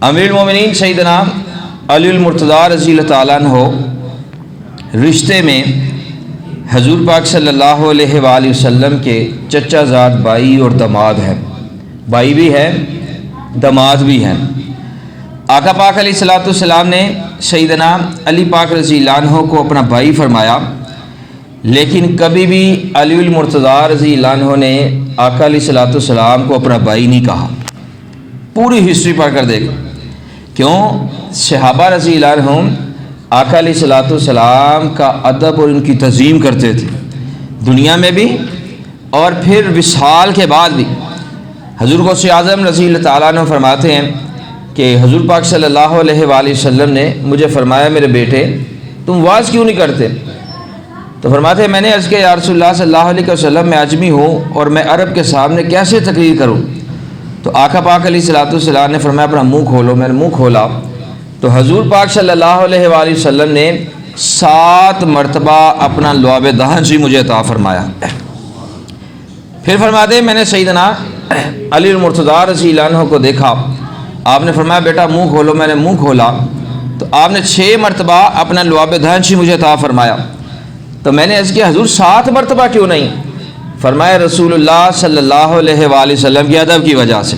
امیر المومنین سیدنا علی المرتضیٰ رضی اللہ تعالیٰ عنہ رشتے میں حضور پاک صلی اللہ علیہ وآلہ وسلم کے چچا زاد بھائی اور داماد ہیں، بھائی بھی ہے داماد بھی ہیں۔ آقا پاک علیہ الصلوۃ والسلام نے سیدنا علی پاک رضی اللہ عنہ کو اپنا بھائی فرمایا، لیکن کبھی بھی علی المرتضیٰ رضی اللہ عنہ نے آقا علیہ الصلوۃ والسلام کو اپنا بھائی نہیں کہا۔ پوری ہسٹری پڑھ کر دیکھ، کیوں؟ صحابہ رضی اللہ عنہم آقا علیہ الصلوۃ والسلام کا ادب اور ان کی تعظیم کرتے تھے، دنیا میں بھی اور پھر وصال کے بعد بھی۔ حضور غوث اعظم رضی اللہ تعالیٰ عنہ فرماتے ہیں کہ حضور پاک صلی اللہ علیہ وآلہ وسلم نے مجھے فرمایا، میرے بیٹے تم واز کیوں نہیں کرتے؟ تو فرماتے ہیں میں نے عرض کیا یا رسول اللہ صلی اللہ علیہ وسلم میں عجمی ہوں اور میں عرب کے سامنے کیسے تقریر کروں؟ تو آقا پاک علیہ الصلوۃ والسلام نے فرمایا اپنا منہ کھولو۔ میں نے منہ کھولا تو حضور پاک صلی اللہ علیہ وآلہ وسلم نے 7 مرتبہ اپنا لعاب دہن سے مجھے عطا فرمایا۔ پھر فرماتے ہیں میں نے سیدنا علی المرتضیٰ رضی اللہ عنہ کو دیکھا، آپ نے فرمایا بیٹا منہ کھولو۔ میں نے منہ کھولا تو آپ نے 6 مرتبہ اپنا لعاب دہن سے مجھے عطا فرمایا۔ تو میں نے عرض کیا حضور 7 مرتبہ کیوں نہیں؟ فرمایا رسول اللہ صلی اللہ علیہ وآلہ وسلم کی ادب کی وجہ سے۔